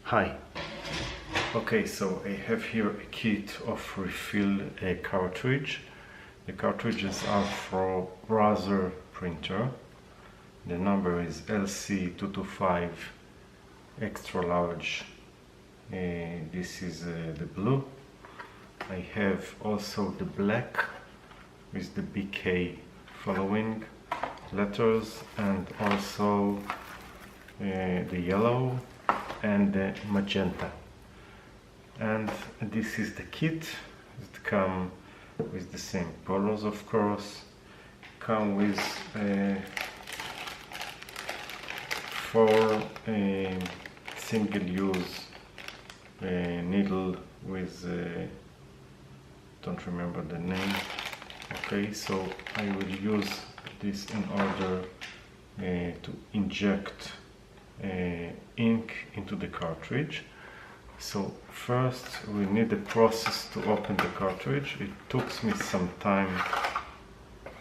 Hi. Okay, so I have here a kit of refill cartridge. The cartridges are for browser printer. The number is LC225 extra large. This is the blue. I have also the black with the BK following letters, and also the yellow and the magenta. And this is the kit. It comes with the same colors, of course. Come with 4 single-use needle with don't remember the name. Okay, so I will use this in order to inject ink into the cartridge. So first we need a process to open the cartridge. It took me some time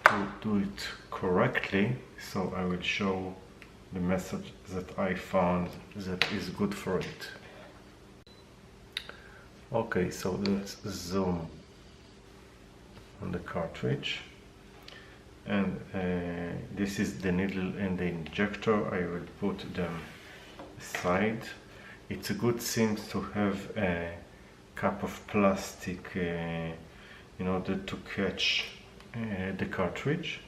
to do it correctly, so I will show the method that I found that is good for it. Okay, so let's zoom on the cartridge, and this is the needle and the injector. I will put them aside. It's a good thing to have a cup of plastic in order to catch the cartridge.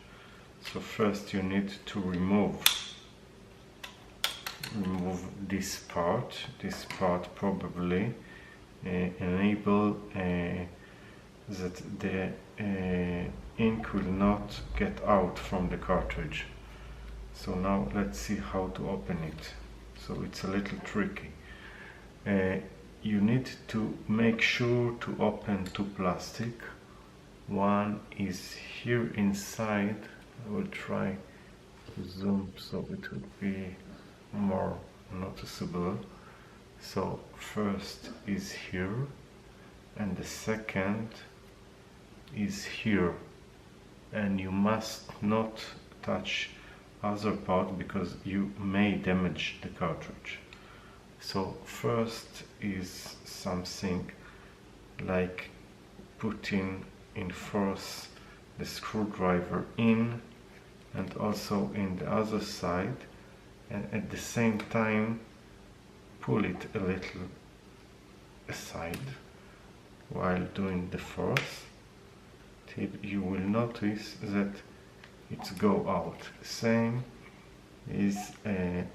So first you need to remove this part. This part probably enable that the ink will not get out from the cartridge. So now let's see how to open it. So it's a little tricky. You need to make sure to open 2 plastic. One is here inside. I will try to zoom so it will be more noticeable. So first is here, and the second is here, and you must not touch other part because you may damage the cartridge. So first is something like putting in force the screwdriver in, and also in the other side, and at the same time pull it a little aside while doing the force, till you will notice that it's go out. Same is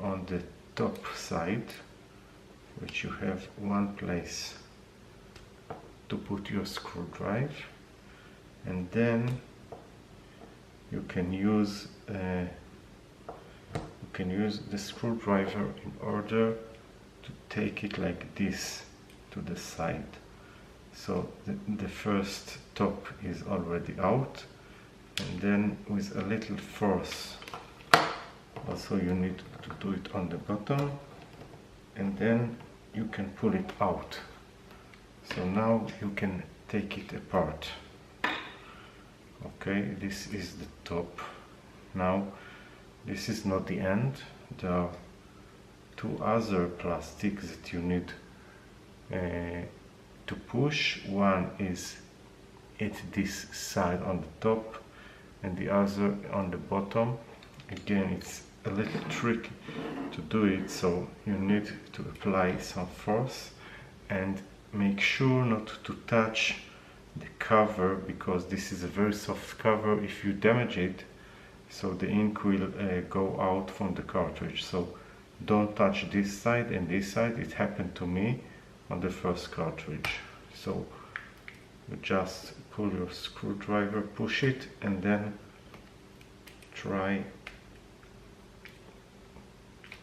on the top side, which you have one place to put your screwdriver, and then you can use the screwdriver in order to take it like this to the side. So the first top is already out, and then with a little force, also you need to do it on the bottom, and then you can pull it out. So now you can take it apart. Okay, this is the top. Now this is not the end. There are 2 other plastics that you need to push. One is at this side on the top, and the other on the bottom. Again, it's a little tricky to do it, so you need to apply some force and make sure not to touch the cover, because this is a very soft cover. If you damage it, so the ink will go out from the cartridge. So don't touch this side and this side. It happened to me on the first cartridge. So you just pull your screwdriver, push it, and then try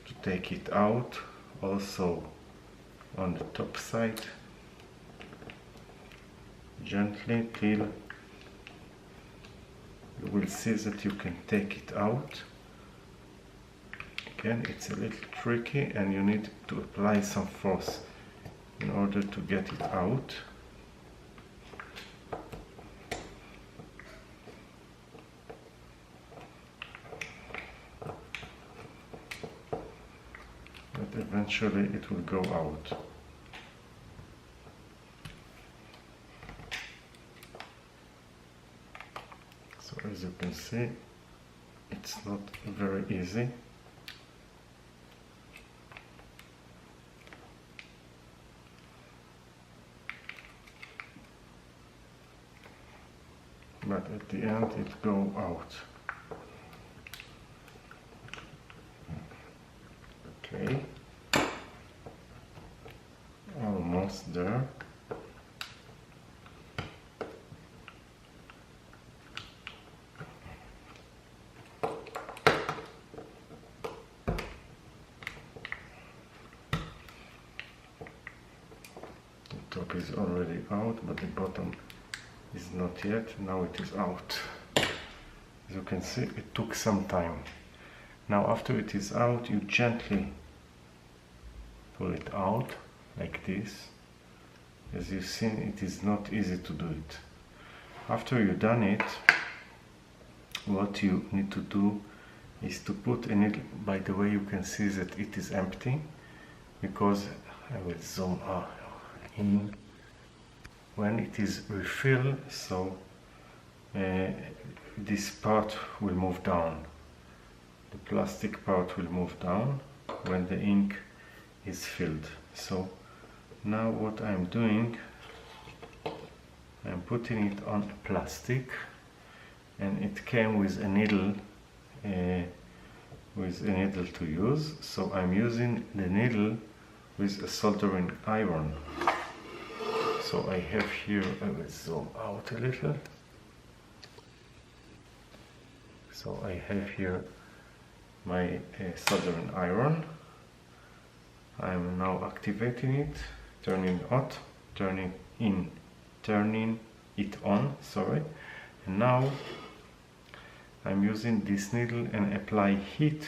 to take it out. Also on the top side, gently, till you will see that you can take it out. Again, it's a little tricky, and you need to apply some force in order to get it out. But eventually it will go out. So as you can see, it's not very easy. But at the end it go out. Okay, almost there. The top is already out, but the bottom is not yet. Now it is out. As you can see, it took some time. Now after it is out, you gently pull it out like this. As you've seen, it is not easy to do it. After you've done it, what you need to do is to put a needle. By the way, you can see that it is empty, because I will zoom in when it is refilled, so this part will move down. The plastic part will move down when the ink is filled. So now what I'm doing, I'm putting it on plastic, and it came with a needle to use. So I'm using the needle with a soldering iron. So I have here, I will zoom out a little. So I have here my soldering iron. I am now activating it, turning it on, sorry. And now I'm using this needle and apply heat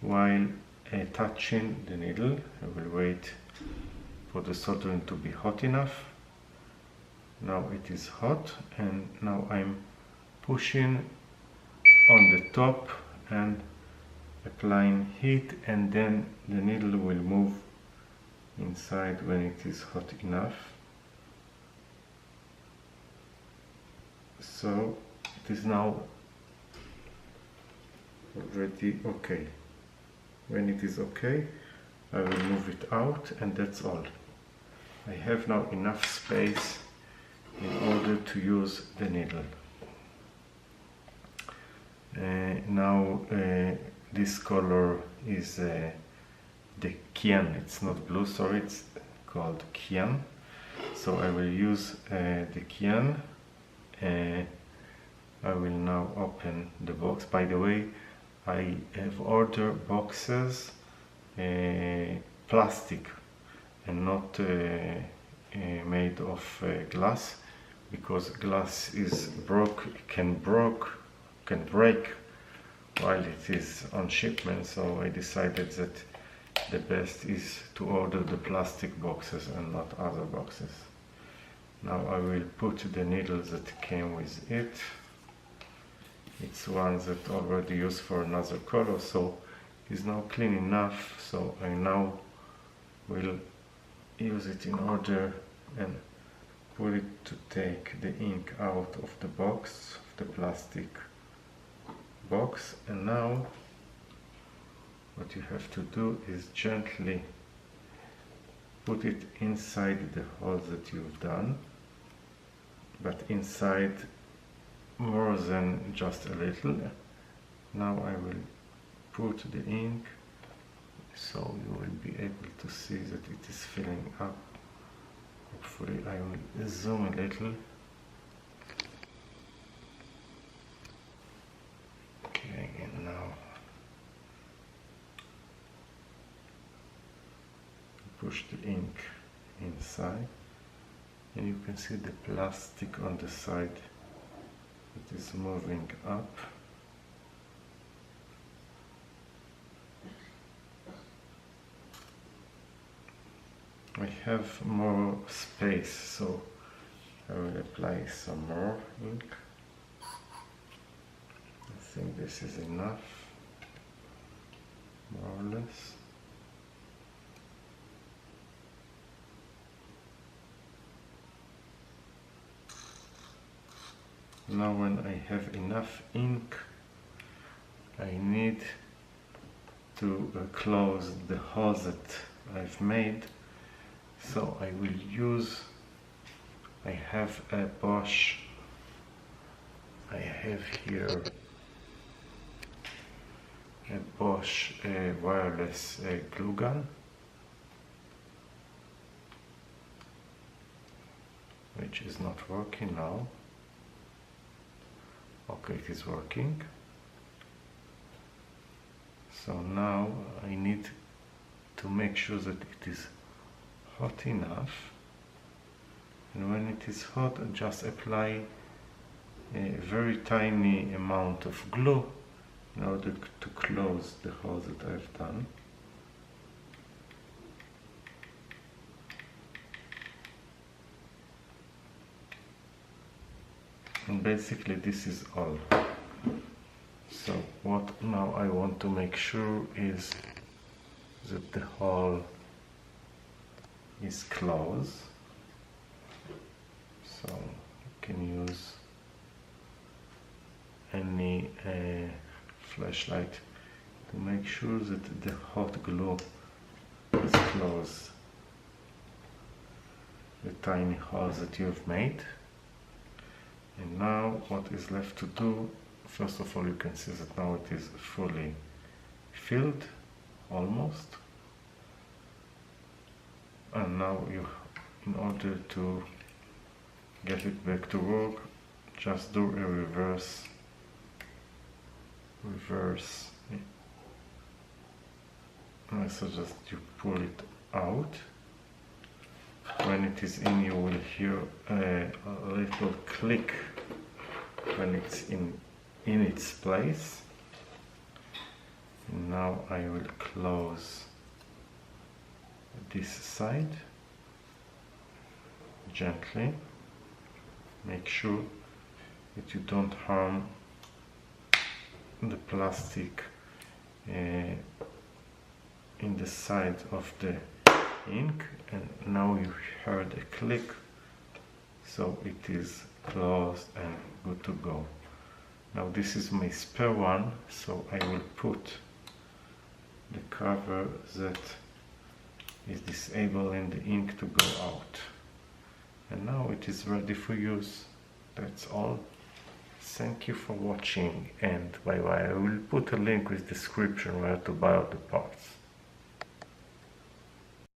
while touching the needle. I will wait for the soldering to be hot enough. Now it is hot, and now I'm pushing on the top and applying heat, and then the needle will move inside when it is hot enough. So it is now already okay. When it is okay, I will move it out, and that's all. I have now enough space in order to use the needle. This color is the cyan. It's not blue, sorry, it's called cyan. So I will use the cyan. I will now open the box. By the way, I have ordered boxes plastic and not made of glass, because glass is can break while it is on shipment. So I decided that the best is to order the plastic boxes and not other boxes. Now I will put the needles that came with it. It's one that already used for another color, so it's now clean enough. So I now will use it in order and put it to take the ink out of the box, of the plastic box. And now what you have to do is gently put it inside the hole that you've done, but inside more than just a little. Now I will put the ink, so you will be able to see that it is filling up. Hopefully I will zoom a little. Okay, and now push the ink inside, and you can see the plastic on the side. It is moving up. I have more space, so I will apply some more ink. I think this is enough, more or less. Now when I have enough ink, I need to close the hole that I've made. So I will use, I have a Bosch, I have here a Bosch wireless glue gun, which is not working now. Okay, it is working. So now I need to make sure that it is hot enough, and when it is hot, just apply a very tiny amount of glue in order to close the hole that I've done. And basically this is all. So what now I want to make sure is that the hole is closed. So you can use any flashlight to make sure that the hot glue is closed, the tiny holes that you have made. And now what is left to do, first of all, you can see that now it is fully filled, almost. And now you, in order to get it back to work, just do a reverse. I suggest you pull it out. When it is in, you will hear a little click when it's in its place. And now I will close this side gently. Make sure that you don't harm the plastic in the side of the ink. And now you heard a click, so it is closed and good to go. Now this is my spare one, so I will put the cover that is disabling the ink to go out. And now it is ready for use. That's all. Thank you for watching, and bye bye. I will put a link with description where to buy all the parts.